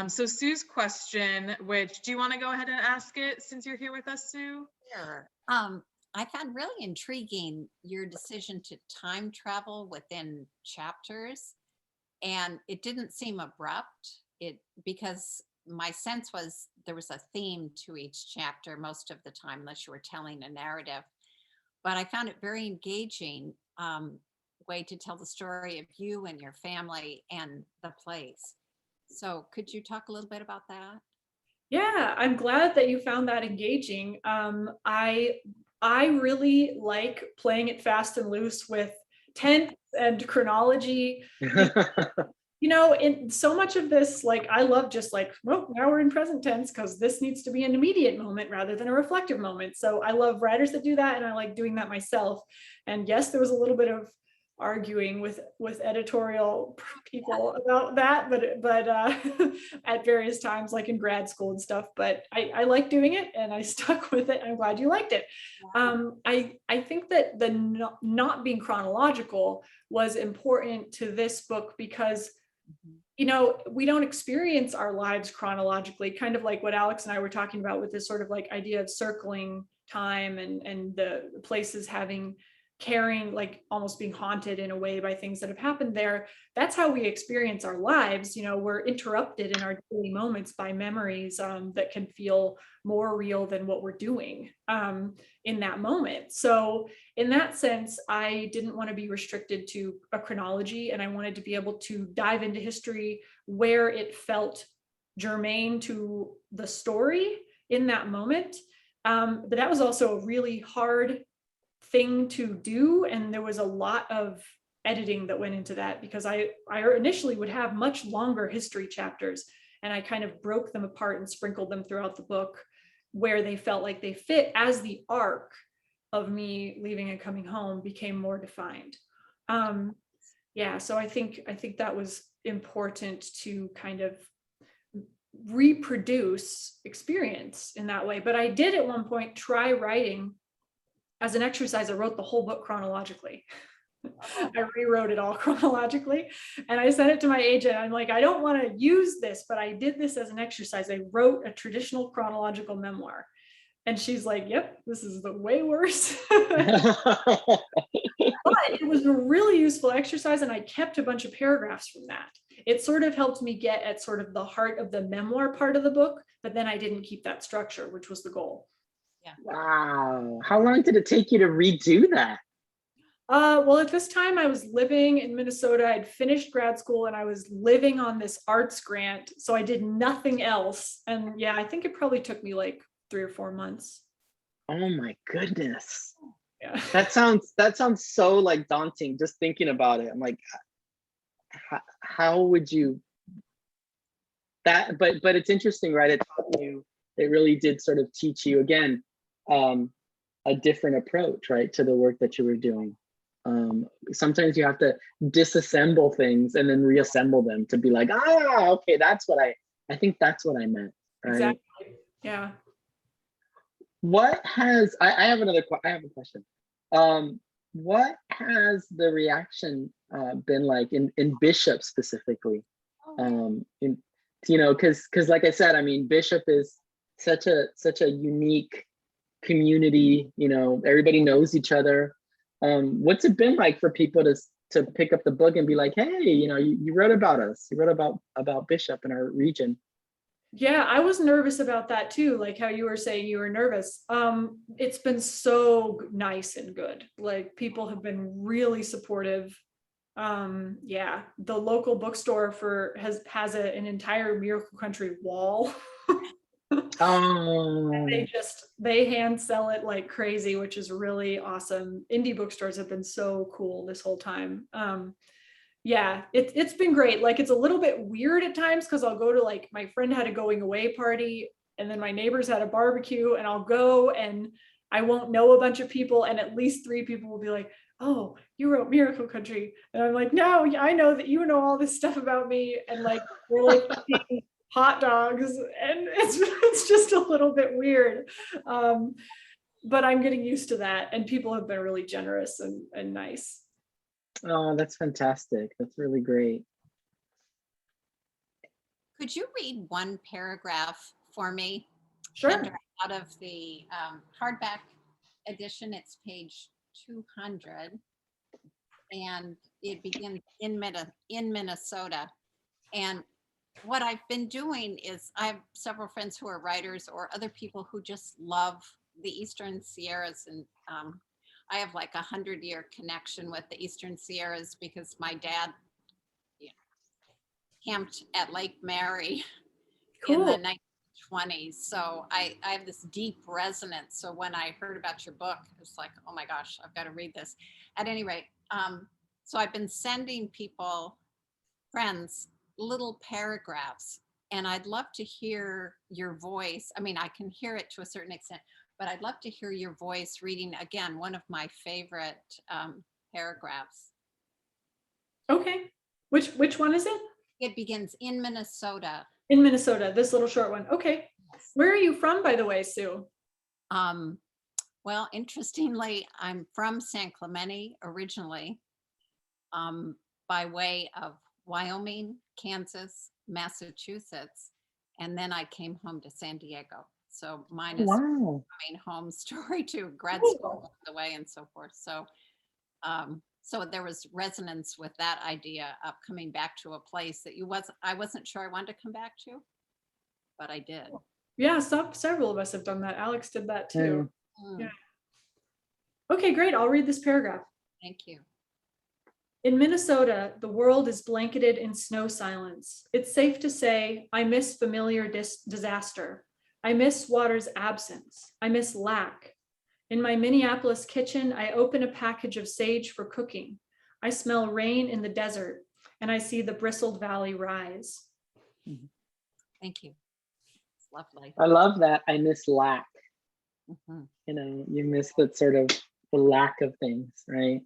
So Sue's question, which, do you want to go ahead and ask it since you're here with us, Sue? Sure. I found really intriguing your decision to time travel within chapters, and it didn't seem abrupt. Because my sense was there was a theme to each chapter most of the time, unless you were telling a narrative. But I found it very engaging way to tell the story of you and your family and the place. So could you talk a little bit about that? Yeah, I'm glad that you found that engaging. I really like playing it fast and loose with tense and chronology. You know, in so much of this, like, I love just like, well, now we're in present tense because this needs to be an immediate moment rather than a reflective moment. So I love writers that do that, and I like doing that myself. And yes, there was a little bit of arguing with editorial people about that, but at various times, like in grad school and stuff. But I like doing it, and I stuck with it. I'm glad you liked it. I think that the not being chronological was important to this book because, you know, we don't experience our lives chronologically, kind of like what Alex and I were talking about with this sort of like idea of circling time and the places carrying, like almost being haunted in a way by things that have happened there. That's how we experience our lives. You know, we're interrupted in our daily moments by memories that can feel more real than what we're doing in that moment. So in that sense, I didn't want to be restricted to a chronology, and I wanted to be able to dive into history where it felt germane to the story in that moment. But that was also a really hard thing to do, and there was a lot of editing that went into that, because I initially would have much longer history chapters, and I kind of broke them apart and sprinkled them throughout the book where they felt like they fit as the arc of me leaving and coming home became more defined. Yeah, so I think that was important to kind of reproduce experience in that way. But I did at one point try writing as an exercise. I wrote the whole book chronologically. I rewrote it all chronologically, and I sent it to my agent. I'm like, I don't want to use this, but I did this as an exercise. I wrote a traditional chronological memoir. And she's like, yep, this is the way worse. But it was a really useful exercise, and I kept a bunch of paragraphs from that. It sort of helped me get at sort of the heart of the memoir part of the book, but then I didn't keep that structure, which was the goal. Yeah. Wow. How long did it take you to redo that? Well, at this time I was living in Minnesota. I'd finished grad school and I was living on this arts grant. So I did nothing else. And yeah, I think it probably took me like 3 or 4 months. Oh my goodness. Yeah. That sounds so like daunting just thinking about it. I'm like, how would you that, but it's interesting, right? It really did sort of teach you again, a different approach, right, to the work that you were doing. Sometimes you have to disassemble things and then reassemble them to be like, okay, that's what I think that's what I meant, right? Exactly. Yeah. What has I have a question. What has the reaction been like in Bishop specifically? Because like I said, I mean, Bishop is such a unique community. You know, everybody knows each other. What's it been like for people to pick up the book and be like, hey, you know, you wrote about us, you wrote about Bishop in our region? Yeah, I was nervous about that too, like how you were saying you were nervous. It's been so nice and good. Like, people have been really supportive. Yeah, the local bookstore has an entire Miracle Country wall. Oh, They hand sell it like crazy, which is really awesome. Indie bookstores have been so cool this whole time. Yeah, it's been great. Like, it's a little bit weird at times because I'll go to, like, my friend had a going away party and then my neighbors had a barbecue, and I'll go and I won't know a bunch of people, and at least 3 people will be like, oh, you wrote Miracle Country. And I'm like, no, I know that you know all this stuff about me. And like, we're like eating hot dogs, and it's just a little bit weird. But I'm getting used to that, and people have been really generous and nice. oh, that's fantastic. That's really great. Could you read one paragraph for me? Sure. Kendra, out of the hardback edition, it's page 200, and it begins in Minnesota. And what I've been doing is, I have several friends who are writers or other people who just love the Eastern Sierras, and I have like 100-year connection with the Eastern Sierras because my dad camped at Lake Mary in the 1920s. So I have this deep resonance. So when I heard about your book, it's like, oh my gosh, I've got to read this. At any rate, so I've been sending friends, little paragraphs, and I'd love to hear your voice. I mean, I can hear it to a certain extent, but I'd love to hear your voice reading again one of my favorite paragraphs. Okay. Which one is it? It begins in Minnesota. In Minnesota, this little short one. Okay. Yes. Where are you from, by the way, Sue? Well, interestingly, I'm from San Clemente originally, by way of Wyoming, Kansas, Massachusetts, and then I came home to San Diego. So mine is Wow. coming home story to grad Cool. school along the way and so forth. So, so there was resonance with that idea of coming back to a place that I wasn't sure I wanted to come back to, but I did. Yeah, several of us have done that. Alex did that too. Mm, Yeah. Okay, great. I'll read this paragraph. Thank you. In Minnesota, the world is blanketed in snow silence. It's safe to say, I miss familiar disaster. I miss water's absence. I miss lack. In my Minneapolis kitchen, I open a package of sage for cooking. I smell rain in the desert, and I see the bristled valley rise. Thank you. It's lovely. I love that. I miss lack. Mhm. You know, you miss that sort of the lack of things, right?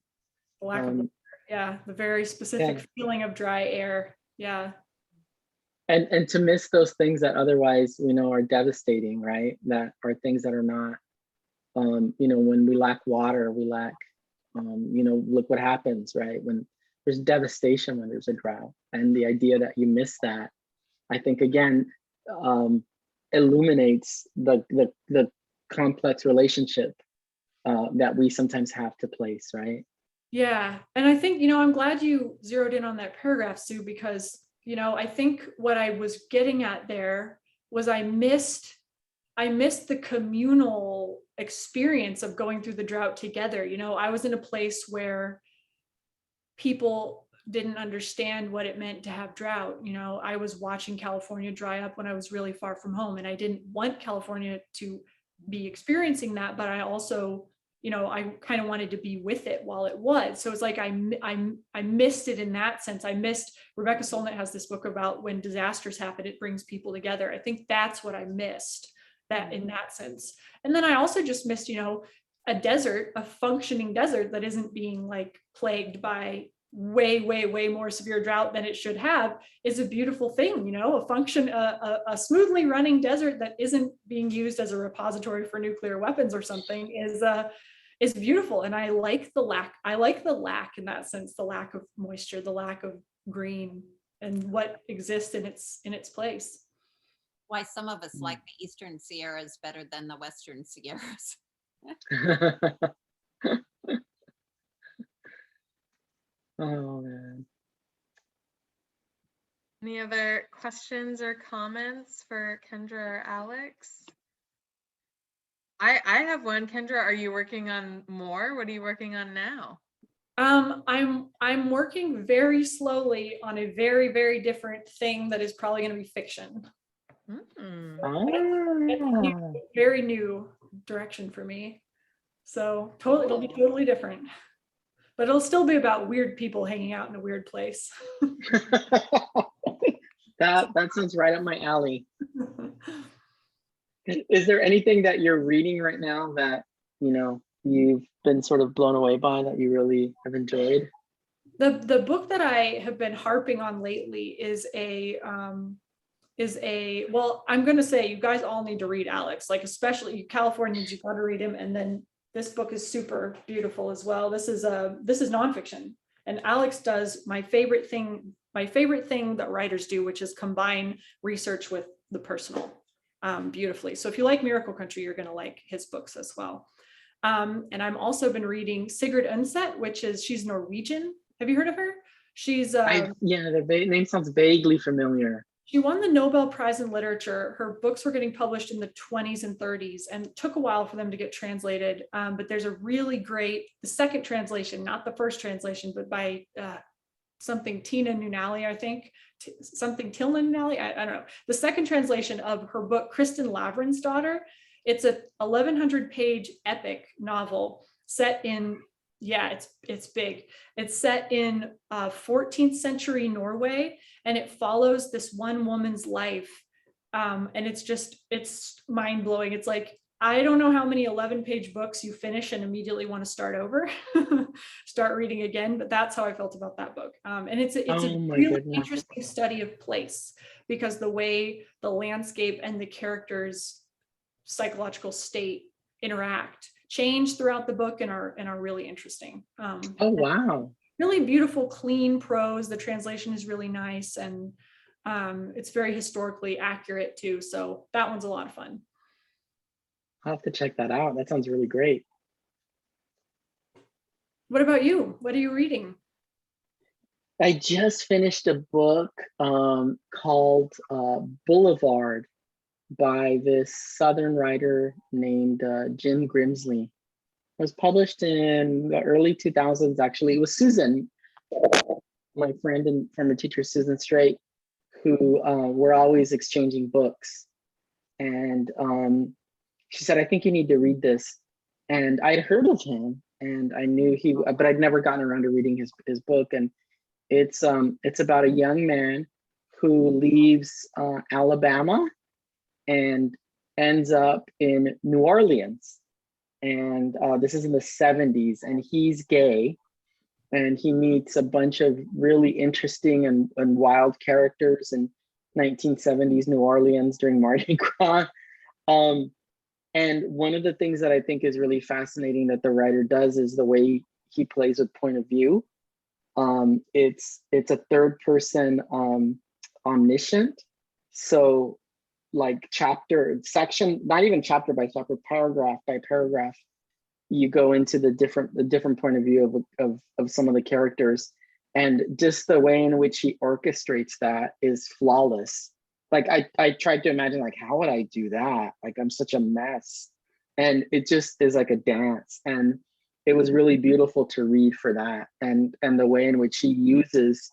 The lack of, yeah, the very specific feeling of dry air. Yeah. And to miss those things that otherwise, you know, are devastating, right? That are things that are not, you know, when we lack water, we lack, you know, look what happens, right? When there's devastation, when there's a drought, and the idea that you miss that, I think again, illuminates the complex relationship that we sometimes have to place, right? Yeah. And I think, you know, I'm glad you zeroed in on that paragraph, Sue, because, you know, I think what I was getting at there was I missed the communal experience of going through the drought together. You know, I was in a place where people didn't understand what it meant to have drought. You know, I was watching California dry up when I was really far from home, and I didn't want California to be experiencing that, but I also, you know, I kind of wanted to be with it while it was. So it's like I missed it in that sense. I missed, Rebecca Solnit has this book about when disasters happen, it brings people together. I think that's what I missed, that in that sense. And then I also just missed, you know, a functioning desert that isn't being like plagued by way more severe drought than it should have is a beautiful thing. You know, a smoothly running desert that isn't being used as a repository for nuclear weapons or something is beautiful. And I like the lack in that sense, the lack of moisture, the lack of green, and what exists in its place. Why some of us like the Eastern Sierras better than the Western Sierras. Oh man. Any other questions or comments for Kendra or Alex? I have one. Kendra, are you working on more? What are you working on now? I'm working very slowly on a very different thing that is probably going to be fiction. Very new direction for me. So it'll be totally different, but it'll still be about weird people hanging out in a weird place. that sounds right up my alley. Is there anything that you're reading right now that, you know, you've been sort of blown away by, that you really have enjoyed? The book that I have been harping on lately is well, I'm going to say you guys all need to read Alex, like especially you Californians, you've got to read him. And then this book is super beautiful as well. This is nonfiction, and Alex does my favorite thing that writers do, which is combine research with the personal beautifully. So if you like Miracle Country, you're going to like his books as well. And I've also been reading Sigrid Undset, she's Norwegian. Have you heard of her? She's yeah, the name sounds vaguely familiar. She won the Nobel Prize in Literature. Her books were getting published in the 20s and 30s, and it took a while for them to get translated. But there's a really great, the second translation, not the first translation, but by something Tina Nunali, I think, something Tilna Nunali, I don't know. The second translation of her book, Kristen Lavron's Daughter. It's a 1,100 page epic novel set in, it's big. It's set in 14th century Norway, and it follows this one woman's life. And it's mind blowing. It's like I don't know how many 11-page books you finish and immediately want to start over, start reading again, but that's how I felt about that book. And it's a Oh my really goodness. interesting study of place, because the way the landscape and the characters' psychological state interact change throughout the book and are really interesting. Oh wow. Really beautiful, clean prose. The translation is really nice, and it's very historically accurate too. So that one's a lot of fun. I'll have to check that out. That sounds really great. What about you? What are you reading? I just finished a book called Boulevard by this Southern writer named Jim Grimsley. It was published in the early 2000s, actually. It was Susan, my friend and former teacher, Susan Strayed, who were always exchanging books. And she said, I think you need to read this. And I'd heard of him, and I knew he, but I'd never gotten around to reading his book. And it's about a young man who leaves Alabama and ends up in New Orleans. And this is in the 70s, and he's gay, and he meets a bunch of really interesting and wild characters in 1970s New Orleans during Mardi Gras. And one of the things that I think is really fascinating that the writer does is the way he plays with point of view. It's a third person omniscient. So like section, not even chapter by chapter, paragraph by paragraph, you go into the different point of view of some of the characters. And just the way in which he orchestrates that is flawless. Like I tried to imagine, like, how would I do that? Like, I'm such a mess. And it just is like a dance. And it was really beautiful to read for that. And the way in which he uses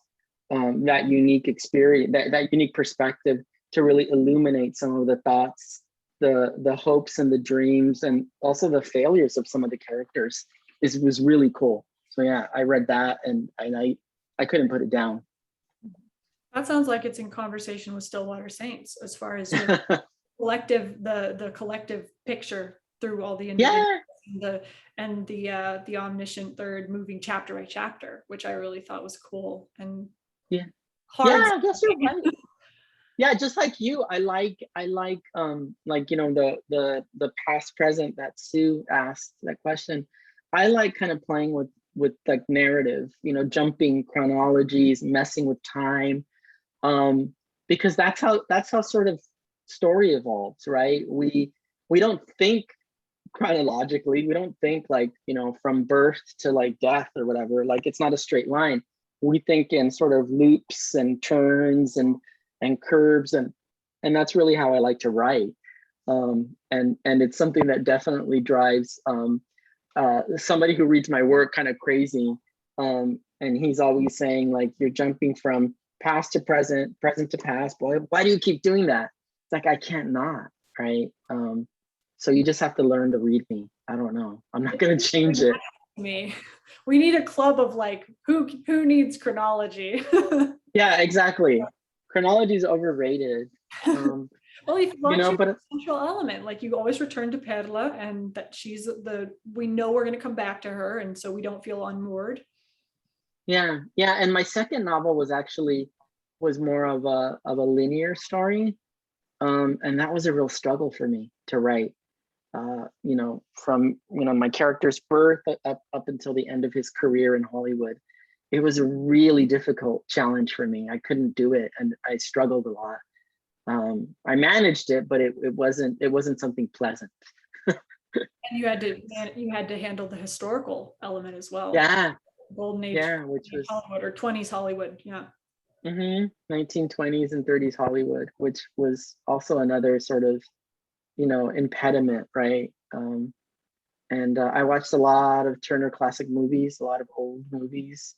that unique experience, that unique perspective to really illuminate some of the thoughts, the hopes and the dreams, and also the failures of some of the characters was really cool. So yeah, I read that, and I couldn't put it down. That sounds like it's in conversation with Stillwater Saints as far as your collective, the collective picture through all the individuals and the omniscient third moving chapter by chapter, which I really thought was cool and hard. Yeah, I guess you're right. Yeah, just like you, I like you know, the past present that Sue asked that question. I like kind of playing with like narrative, you know, jumping chronologies, messing with time, because that's how sort of story evolves, right? We don't think chronologically. We don't think like, you know, from birth to like death or whatever. Like, it's not a straight line. We think in sort of loops and turns and curves, and that's really how I like to write. And it's something that definitely drives somebody who reads my work kind of crazy. And he's always saying, like, you're jumping from past to present, present to past. Boy, why do you keep doing that? It's like, I can't not, right? So you just have to learn to read me. I don't know. I'm not going to change it. We need a club of like, who needs chronology? Yeah, exactly. Chronology is overrated. Well, if you know, but central element, like, you always return to Perla, and that we know we're going to come back to her, and so we don't feel unmoored. Yeah. And my second novel was more of a linear story, and that was a real struggle for me to write. You know, from, you know, my character's birth up until the end of his career in Hollywood. It was a really difficult challenge for me. I couldn't do it, and I struggled a lot. I managed it, but it wasn't something pleasant. And you had to handle the historical element as well. Yeah. Golden age, yeah, which was Hollywood, or 20s Hollywood. Yeah. 1920s and 30s Hollywood, which was also another sort of, you know, impediment, right? And I watched a lot of Turner Classic Movies, a lot of old movies,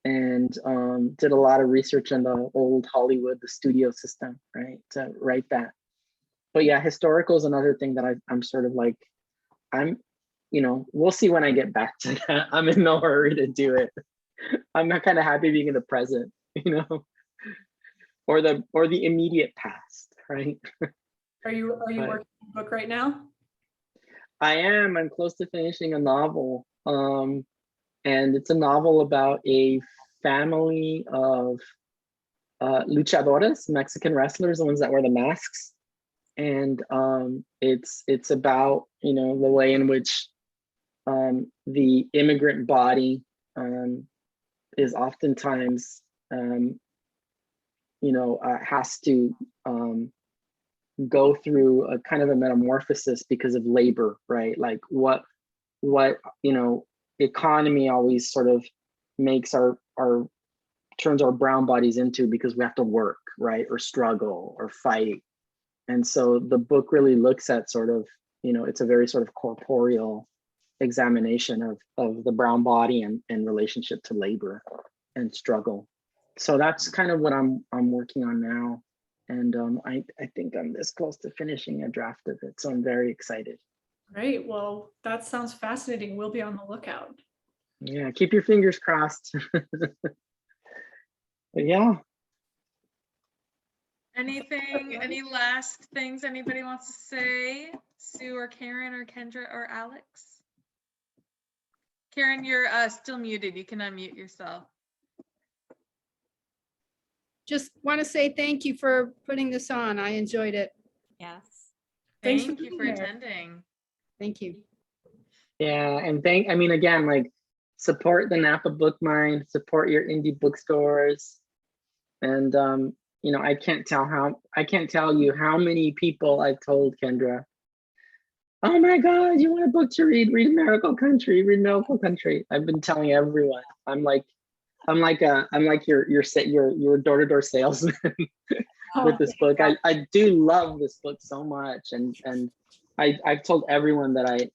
and did a lot of research on the old Hollywood, the studio system, right, to write that. But yeah, historical is another thing that I'm sort of like, you know, we'll see when I get back to that. I'm in no hurry to do it. I'm not kind of happy being in the present, you know, or the immediate past, right? Are you working on a book right now? I am. I'm close to finishing a novel. And it's a novel about a family of luchadores, Mexican wrestlers, the ones that wear the masks. And it's about, you know, the way in which the immigrant body is oftentimes, you know, has to go through a kind of a metamorphosis because of labor, right? Like what you know, economy always sort of makes our turns our brown bodies into, because we have to work, right, or struggle or fight. And so the book really looks at sort of, you know, it's a very sort of corporeal examination of the brown body and in relationship to labor and struggle. So that's kind of what I'm working on now. And I think I'm this close to finishing a draft of it. So I'm very excited. Great. Well, that sounds fascinating. We'll be on the lookout. Yeah, keep your fingers crossed. But yeah. Anything, any last things anybody wants to say? Sue or Karen or Kendra or Alex? Karen, you're still muted. You can unmute yourself. Just want to say thank you for putting this on. I enjoyed it. Yes. Thanks Thank for you for being here. attending. Thank you. Yeah, and I mean, again, like, support the Napa Book Mine, support your indie bookstores. And you know, I can't tell you how many people I've told, Kendra, oh my God, you want a book to read? Read Miracle Country, read Miracle Country. I've been telling everyone. I'm like your door-to-door salesman with this book. I do love this book so much, and I've told everyone that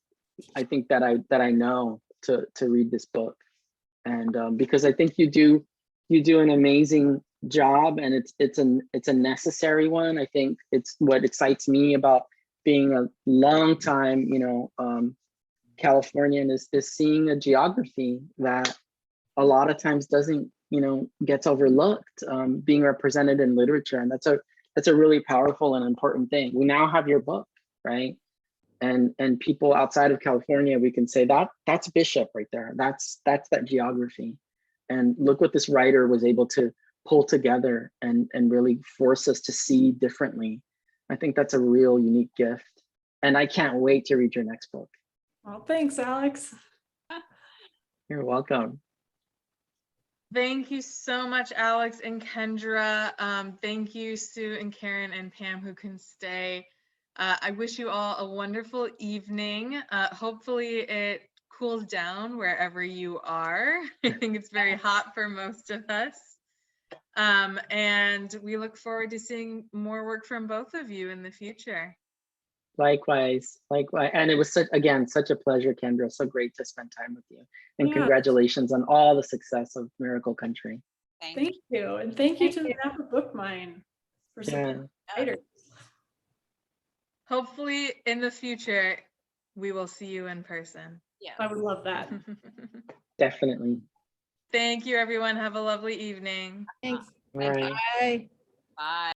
I think that I know to read this book, and because I think you do an amazing job, and it's a necessary one. I think it's what excites me about being a long time, you know, Californian is seeing a geography that a lot of times doesn't, you know, gets overlooked, being represented in literature. And that's a really powerful and important thing. We now have your book, right? And people outside of California, we can say that's Bishop right there. That's that geography. And look what this writer was able to pull together and really force us to see differently. I think that's a real unique gift. And I can't wait to read your next book. Well, thanks, Alex. You're welcome. Thank you so much, Alex and Kendra. Thank you, Sue and Karen and Pam, who can stay. I wish you all a wonderful evening. Hopefully it cools down wherever you are. I think it's very hot for most of us. And we look forward to seeing more work from both of you in the future. Likewise. And it was such a pleasure, Kendra. So great to spend time with you. And Yeah. Congratulations on all the success of Miracle Country. Thank you. And thank you to the Napa Book Mine for supporting writers. Hopefully in the future, we will see you in person. Yeah. I would love that. Definitely. Thank you, everyone. Have a lovely evening. Thanks. All right. Bye. Bye.